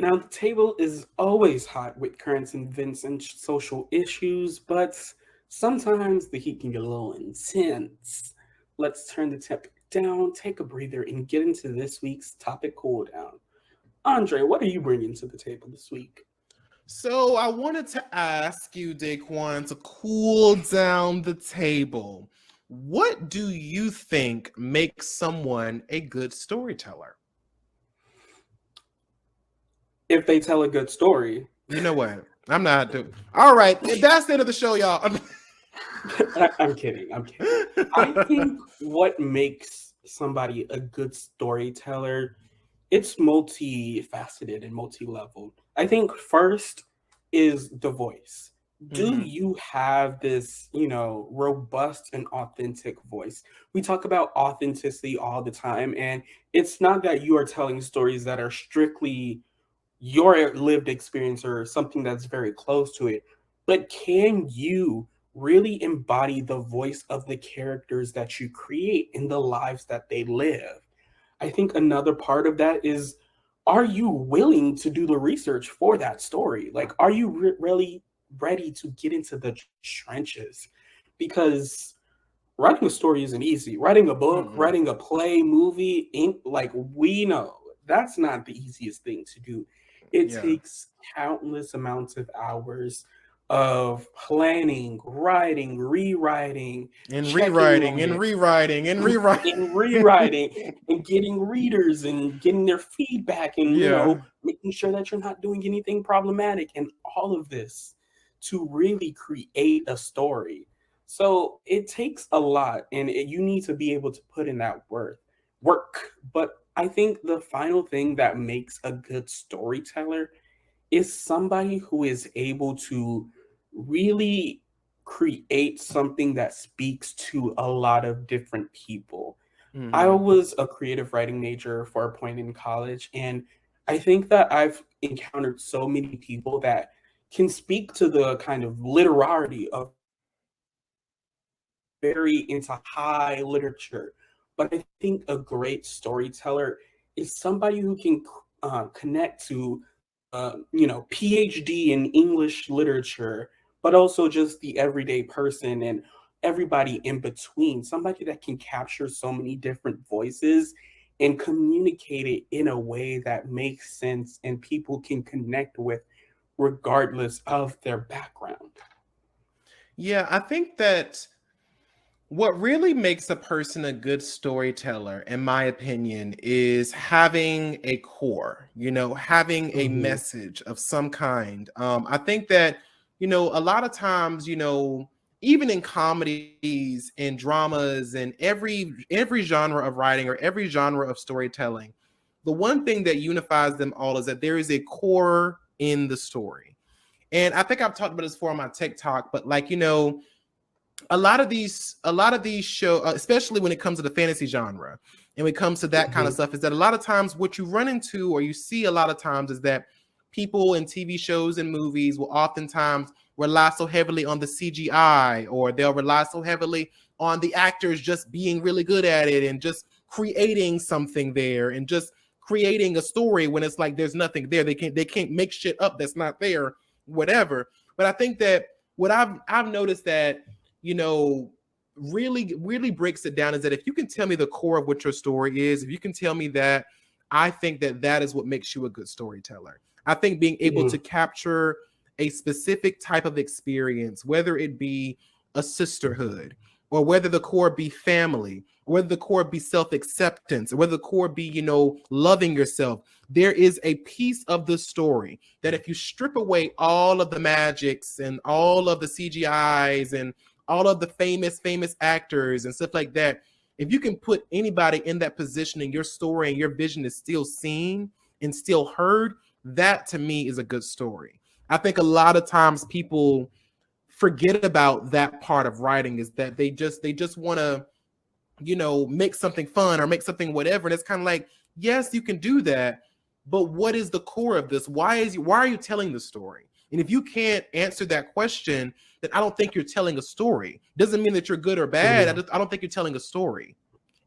Now, the table is always hot with current events and social issues, but sometimes the heat can get a little intense. Let's turn the temperature down, take a breather, and get into this week's topic cool down. Andre, what are you bringing to the table this week? So I wanted to ask you, Daquon, to cool down the table. What do you think makes someone a good storyteller? If they tell a good story. You know what? I'm not doing. All right, that's the end of the show, y'all. I'm kidding. I'm kidding. I think what makes somebody a good storyteller, it's multifaceted and multi-leveled. I think first is the voice. Do Mhm. you have this, robust and authentic voice? We talk about authenticity all the time, and it's not that you are telling stories that are strictly your lived experience or something that's very close to it, but can you really embody the voice of the characters that you create in the lives that they live? I think another part of that is, are you willing to do the research for that story? Like, are you really ready to get into the trenches? Because writing a story isn't easy. Writing a book, Mm-mm. writing a play, movie, like we know that's not the easiest thing to do. It Yeah. takes countless amounts of hours of planning, writing, rewriting, And checking rewriting on and it, rewriting and rewriting. and rewriting, and getting readers and getting their feedback, and Yeah. making sure that you're not doing anything problematic, and all of this to really create a story. So it takes a lot, and you need to be able to put in that work. But I think the final thing that makes a good storyteller is somebody who is able to really create something that speaks to a lot of different people. I Mm-hmm. was a creative writing major for a point in college, and I think that I've encountered so many people that can speak to the kind of literarity of very into high literature. But I think a great storyteller is somebody who can connect to, PhD in English literature, but also just the everyday person and everybody in between. Somebody that can capture so many different voices and communicate it in a way that makes sense and people can connect with regardless of their background. Yeah, I think that what really makes a person a good storyteller, in my opinion, is having a core, having a Hmm. message of some kind. I think that, a lot of times, even in comedies and dramas and every genre of writing or every genre of storytelling, the one thing that unifies them all is that there is a core in the story. And I think I've talked about this before on my TikTok, but like, a lot of these show, especially when it comes to the fantasy genre and when it comes to that kind of Hmm. stuff, is that a lot of times what you run into or you see a lot of times is that people in TV shows and movies will oftentimes rely so heavily on the CGI, or they'll rely so heavily on the actors just being really good at it and just creating something there and just creating a story when it's like there's nothing there. They can't make shit up that's not there, whatever. But I think that what I've noticed that, you know, really breaks it down is that if you can tell me the core of what your story is, if you can tell me that, I think that that is what makes you a good storyteller. I think being able to Hmm. capture a specific type of experience, whether it be a sisterhood, or whether the core be family, or whether the core be self-acceptance, or whether the core be, loving yourself, there is a piece of the story that if you strip away all of the magics and all of the CGIs and all of the famous actors and stuff like that, if you can put anybody in that position and your story and your vision is still seen and still heard, that to me is a good story. I think a lot of times people forget about that part of writing, is that they just want to, make something fun or make something whatever, and it's kind of like, yes, you can do that, but what is the core of this? Why are you telling the story? And if you can't answer that question, then I don't think you're telling a story. Doesn't mean that you're good or bad. Hmm. I don't think you're telling a story.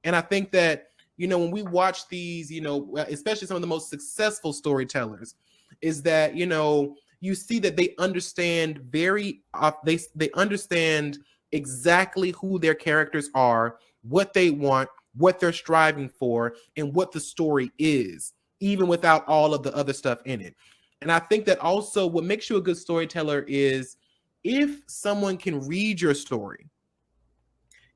And I think that, when we watch these, especially some of the most successful storytellers, is that, you know, you see that they understand they understand exactly who their characters are, what they want, what they're striving for, and what the story is, even without all of the other stuff in it. And I think that also what makes you a good storyteller is if someone can read your story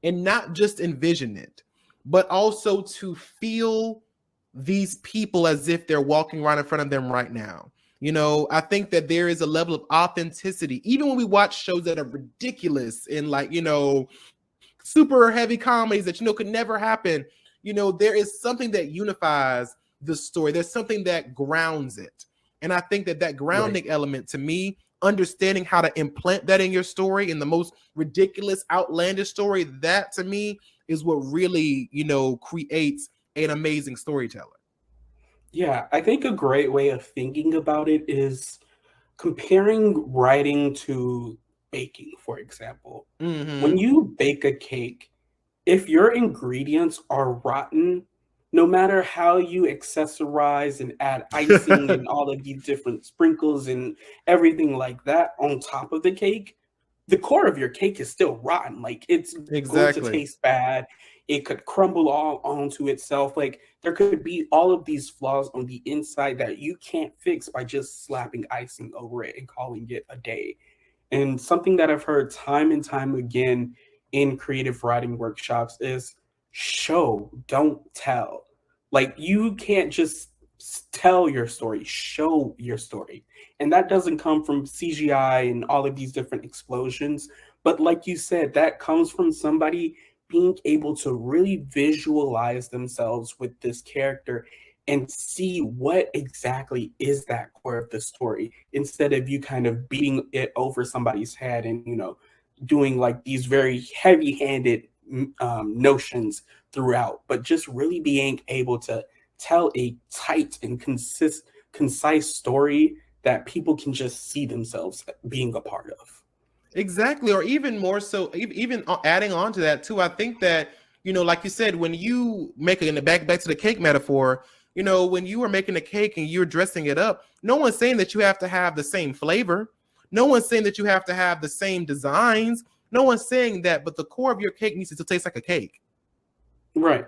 and not just envision it, but also to feel these people as if they're walking right in front of them right now. You know, I think that there is a level of authenticity, even when we watch shows that are ridiculous and like, you know, super heavy comedies that, you know, could never happen. You know, there is something that unifies the story. There's something that grounds it. And I think that that Right. grounding element to me, understanding how to implant that in your story in the most ridiculous, outlandish story, that to me is what really, you know, creates an amazing storyteller. Yeah, I think a great way of thinking about it is comparing writing to baking, for example. When Mm-hmm. you bake a cake, if your ingredients are rotten, no matter how you accessorize and add icing and all of these different sprinkles and everything like that on top of the cake, the core of your cake is still rotten. Like it's going to Exactly. taste bad. It could crumble all onto itself. Like there could be all of these flaws on the inside that you can't fix by just slapping icing over it and calling it a day. And something that I've heard time and time again in creative writing workshops is show, don't tell. Like you can't just tell your story, show your story. And that doesn't come from CGI and all of these different explosions, but like you said, that comes from somebody being able to really visualize themselves with this character and see what exactly is that core of the story instead of you kind of beating it over somebody's head and doing like these very heavy-handed notions throughout, but just really being able to tell a tight and concise story that people can just see themselves being a part of. Exactly, or even more so, even adding on to that too. I think that, you know, like you said, when you make it in the back to the cake metaphor, you know, when you are making a cake and you're dressing it up, no one's saying that you have to have the same flavor. No one's saying that you have to have the same designs. No one's saying that, but the core of your cake needs to taste like a cake. Right.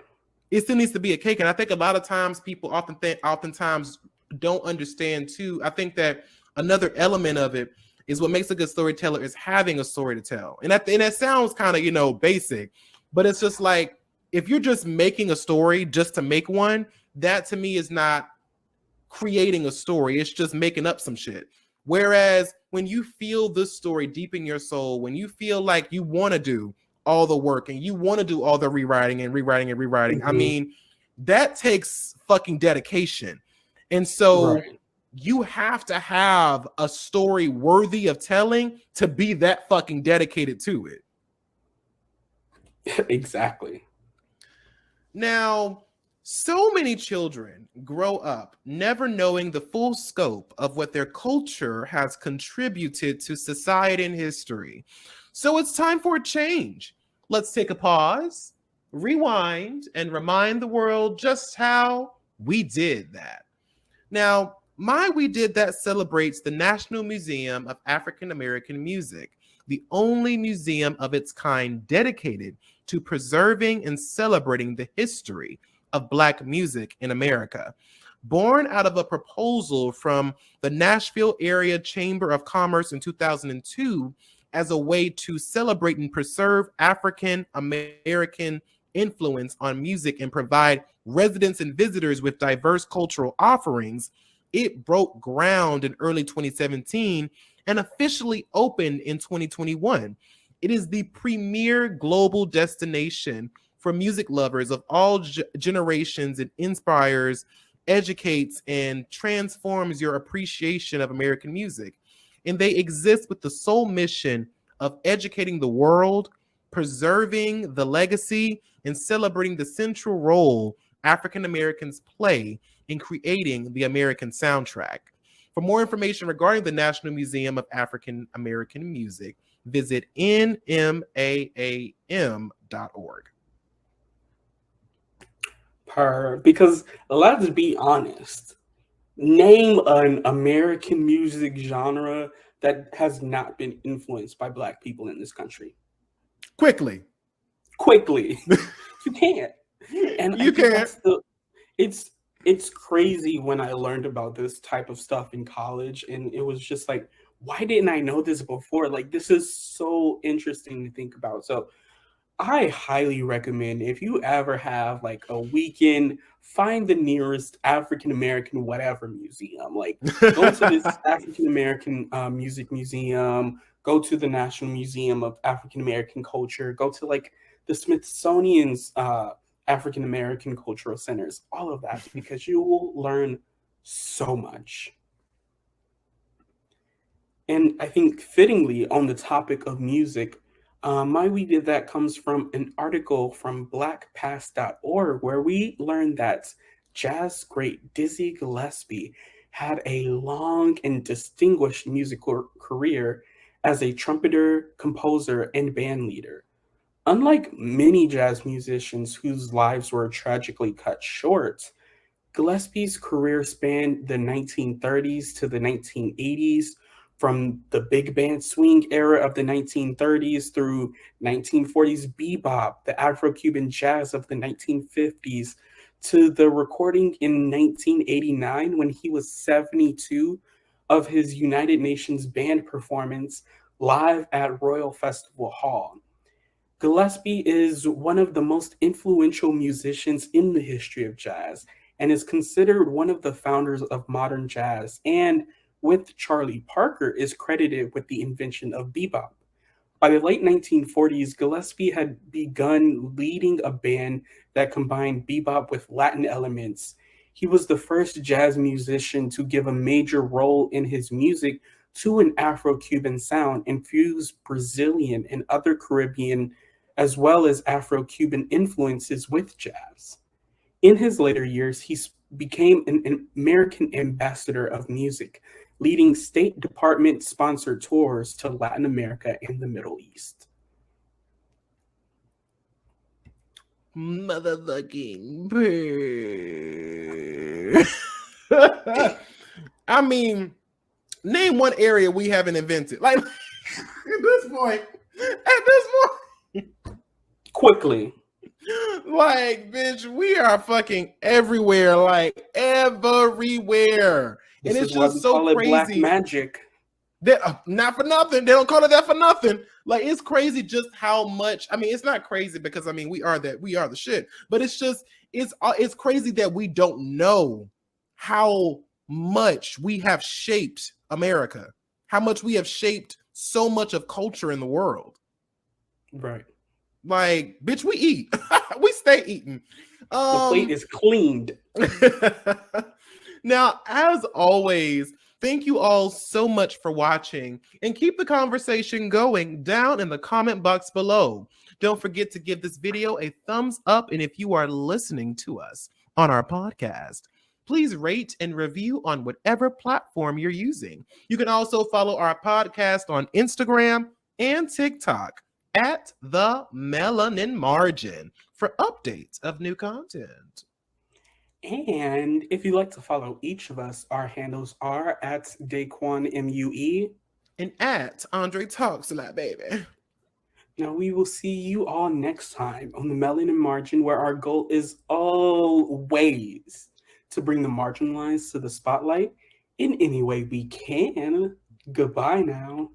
It still needs to be a cake, and I think a lot of times people oftentimes don't understand too. I think that another element of it is what makes a good storyteller is having a story to tell. And that sounds kind of, you know, basic, but it's just like if you're just making a story just to make one, that to me is not creating a story. It's just making up some shit. Whereas when you feel this story deep in your soul, when you feel like you want to do all the work and you want to do all the rewriting and rewriting and rewriting, I Hmm. mean, that takes fucking dedication. And so Right. you have to have a story worthy of telling to be that fucking dedicated to it. Exactly. Now, so many children grow up never knowing the full scope of what their culture has contributed to society and history. So it's time for a change. Let's take a pause, rewind, and remind the world just how we did that. Now, My We Did That celebrates the National Museum of African American Music, the only museum of its kind dedicated to preserving and celebrating the history of Black music in America. Born out of a proposal from the Nashville Area Chamber of Commerce in 2002 as a way to celebrate and preserve African American influence on music and provide residents and visitors with diverse cultural offerings, it broke ground in early 2017 and officially opened in 2021. It is the premier global destination for music lovers of all generations and inspires, educates, and transforms your appreciation of American music. And they exist with the sole mission of educating the world, preserving the legacy, and celebrating the central role African Americans play in creating the American soundtrack. For more information regarding the National Museum of African American Music, visit nmaam.org. Because let's be honest, Name an American music genre that has not been influenced by Black people in this country. Quickly. Quickly. You can't. And I You think can't. that's the it's it's crazy when I learned about this type of stuff in college, and it was just like, why didn't I know this before? Like, this is so interesting to think about. So I highly recommend, if you ever have like a weekend, find the nearest African American whatever museum. Like, go to this African American music museum, go to the National Museum of African American Culture, go to like the Smithsonian's African American Cultural Centers, all of that, because you will learn so much. And I think fittingly on the topic of music, my We Did That comes from an article from blackpast.org where we learned that jazz great Dizzy Gillespie had a long and distinguished musical career as a trumpeter, composer, and band leader. Unlike many jazz musicians whose lives were tragically cut short, Gillespie's career spanned the 1930s to the 1980s, from the big band swing era of the 1930s through 1940s bebop, the Afro-Cuban jazz of the 1950s, to the recording in 1989 when he was 72 of his United Nations band performance live at Royal Festival Hall. Gillespie is one of the most influential musicians in the history of jazz and is considered one of the founders of modern jazz, and with Charlie Parker is credited with the invention of bebop. By the late 1940s, Gillespie had begun leading a band that combined bebop with Latin elements. He was the first jazz musician to give a major role in his music to an Afro Cuban sound and fuse Brazilian and other Caribbean as well as Afro Cuban influences with jazz. In his later years, he became an American ambassador of music, leading State Department sponsored tours to Latin America and the Middle East. Motherfucking I mean, name one area we haven't invented. Like at this point, Quickly. like, bitch, we are fucking everywhere, like everywhere. And This it's is why just we so call it black crazy magic. that not for nothing. They don't call it that for nothing. Like, it's crazy just how much. I mean, it's not crazy because I mean we are the shit. But it's just it's crazy that we don't know how much we have shaped America, how much we have shaped so much of culture in the world. Right. Like, bitch, we eat. We stay eating. The plate is cleaned. Now, as always, thank you all so much for watching, and keep the conversation going down in the comment box below. Don't forget to give this video a thumbs up, and if you are listening to us on our podcast, please rate and review on whatever platform you're using. You can also follow our podcast on Instagram and TikTok at the Melanin Margin for updates of new content. And if you'd like to follow each of us, our handles are at Daquon MUE. And at Andre Talks a lot, baby. Now we will see you all next time on the Melanin Margin, where our goal is always to bring the marginalized to the spotlight in any way we can. Goodbye now.